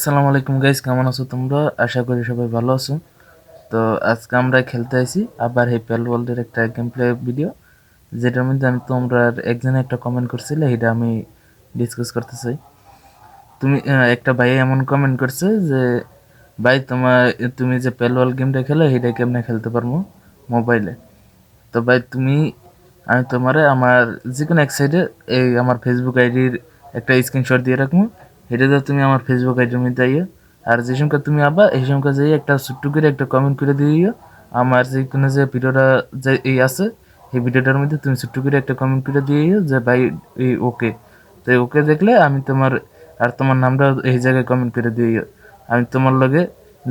আসসালামু আলাইকুম গাইস, কেমন আছো তোমরা? আশা করি সবাই ভালো আছো। তো আজকে আমরা খেলতে আইছি আবার হেপেল ওয়ার্ল্ডের একটা গেম প্লে ভিডিও, যেটার মধ্যে আমি তোমরা একজনে একটা কমেন্ট করছিলে, এটা আমি ডিসকাস করতে চাই। একটা ভাই এমন কমেন্ট করছে যে ভাই তুমি যে পেল ওয়ার্ল্ড গেমটা খেলো এটা কেমনে খেলতে পারবো মোবাইলে। তো ভাই আমি তোমারে আমার যে কোনো এক সাইডে এই আমার ফেসবুক আইডির একটা স্ক্রিনশট দিয়ে রাখবো। এটাতে তুমি আমার ফেসবুক আইডির মধ্যে আইও, আর যে সংখ্যা তুমি আবা এই সংখ্যা যেয়ে একটা ছোট্ট করে একটা কমেন্ট করে দিও। আমার যে কোনো যে ভিডিওটা যে এই আছে এই ভিডিওটার মধ্যে তুমি ছোট্ট করে একটা কমেন্ট করে দিও যে ভাই এই ওকে। তো ওকে দেখলে আমি তোমার নামটা এই জায়গায় কমেন্ট করে দিও। আমি তোমার লগে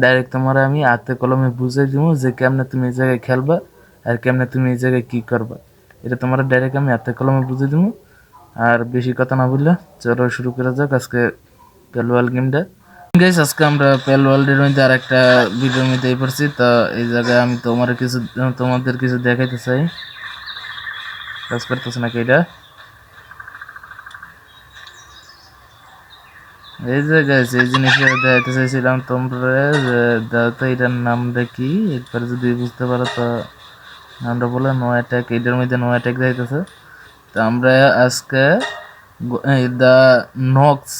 ডাইরেক্ট তোমার আমি হাতে কলমে বুঝাই দিব যে কেমনে তুমি এই জায়গায় খেলবা আর কেমনে তুমি এই জায়গায় কি করবা। এটা তোমার ডাইরেক্ট আমি হাতে কলমে বুঝে দিব। আর বেশি কথা না বললে চলো শুরু করা যাক আজকে পেল ওয়ার্ল্ড গেমটা। গাইস, আজকে আমরা পেল ওয়ার্ল্ডের মধ্যে আর একটা ভিডিওর মধ্যে পড়ছি। তো এই জায়গায় আমি তোমাদের কিছু দেখাইতে চাই। কাজ করতেছে নাকি এটা? এই যে গাইস, এই জিনিসটা দেখাইতে চাইছিলাম তোমরা যে দাও তো এটার নামটা কি, একবার যদি বুঝতে পারো তো নামটা বলে। নো অ্যাটাক, এটার মধ্যে নো অ্যাটাক দেখাইতেছে। তো আমরা আজকে দ্য নক্স,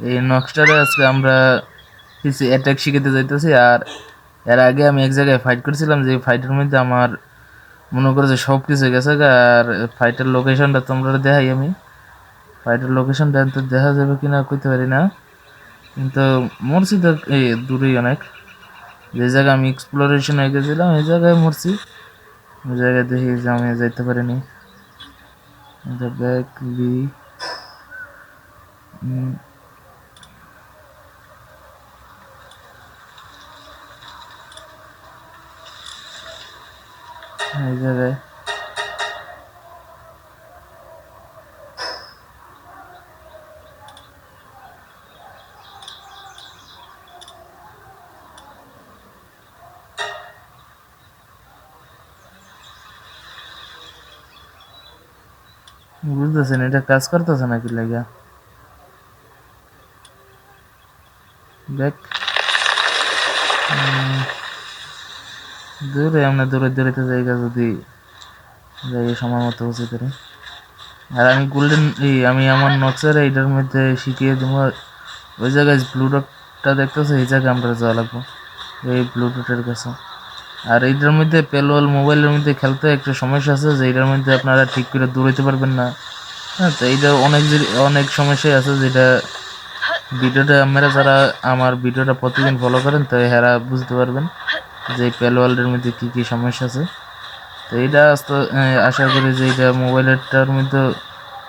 এই নক্সটারে আজকে আমরা কিছু অ্যাটাক শিখাতে যাইতেছি। আর এর আগে আমি এক জায়গায় ফাইট করছিলাম, যে ফাইটের মধ্যে আমার মনে করো যে সব কিছু গেছে গা। আর ফাইটের লোকেশনটা তোমরা দেখাই আমি। ফাইটের লোকেশনটা তো দেখা যাবে কিনা কইতে পারি না, কিন্তু মরছি তো এই দূরেই অনেক। যে জায়গায় আমি এক্সপ্লোরেশন হয়ে গেছিলাম এই জায়গায় মরছি। ওই জায়গায় দেখি যে আমি যাইতে পারিনি। ব্যাক বি এই জায়গায় বুঝতেছেন এটা কাজ করতেছে নাকি লাগা। দেখ দূরে আমরা দূরে দূরেতে জায়গা যদি যাই সময় মতো বসে করি। আর আমি আমি আমার নকশার এইটার মধ্যে শিখিয়ে দেবো। ওই জায়গায় ব্লুটুথটা দেখতেছে, এই জায়গায় আমরা যাওয়া লাগবো এই ব্লুটুথের কাছে। আর এইটার মধ্যে পেলোয়াল মোবাইলের মধ্যে খেলতে একটা সমস্যা আছে যে এইটার মধ্যে আপনারা ঠিক করে দৌড়াইতে পারবেন না। হ্যাঁ, তো এইটা অনেক সমস্যাই আছে, যেটা ভিডিওটা আপনারা যারা আমার ভিডিওটা প্রতিদিন ফলো করেন তো এরা বুঝতে পারবেন যে পেলোয়ালের মধ্যে কি কি সমস্যা আছে। তো এইটা আশা করি যে এটা মোবাইলেরটার মধ্যে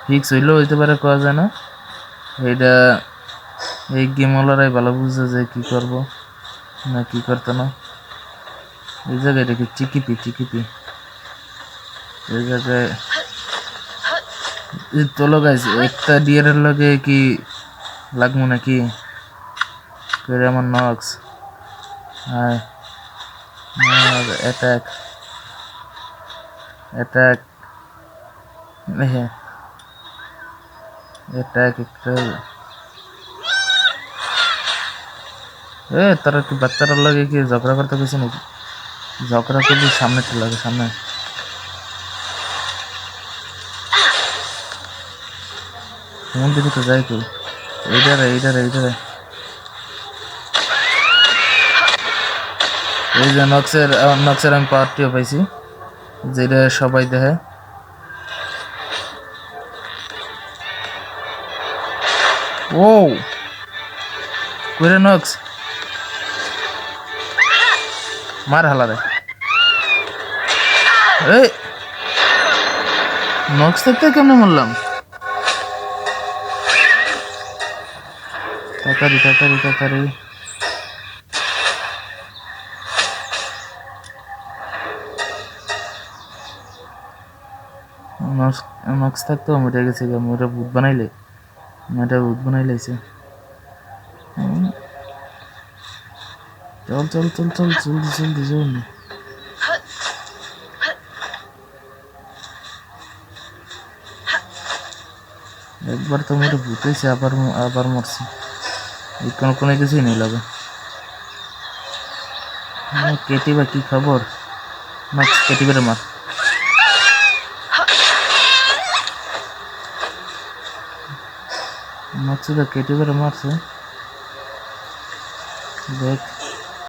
ফিক্স হইলেও হইতে পারে, করা যায় না। এইটা এই গেমওয়ালারাই ভালো বুঝছে যে কি করব না কি করতে না। এই জায়গায় দেখি চিকিপি চিকিপি, এই জায়গায় তোলো গাইছে একটা ডিয়ারের লগে কি লাগবো নাকি করে আমার নক্স। হ্যাঁ, অ্যাটাক অ্যাটাক হ্যাঁ অ্যাটাক একটা। তারা কি বাচ্চারা লাগে কি ঝগড়া করতে গেছে নাকি? ঝগড়া করবি সামনেটা লাগে, সামনে মন্দিরে তো যাই কই। এইটারে এই যে নক্সের আমি পাওয়ারটিও পাইছি, যেটা সবাই দেখে। ও কইরে নক্স মার হালারে। এই নক্স থাকতে কেমনে মরলাম? তাড়াতাড়ি তাড়াতাড়ি তাড়াতাড়ি। নক্স থাকতেও মরে গেছে, মোটা ভূত বানাইলাইছে। চল চল চল চল জলদি জলদি জলদি। একবার তো মোটা ভূত হয়েছে, আবার মরছি। কোনো কিছুই নেই লাগে। কেটিবা কি খবর? না কেটিবার মার, মারছে তো কেটিবার মারছে দেখ।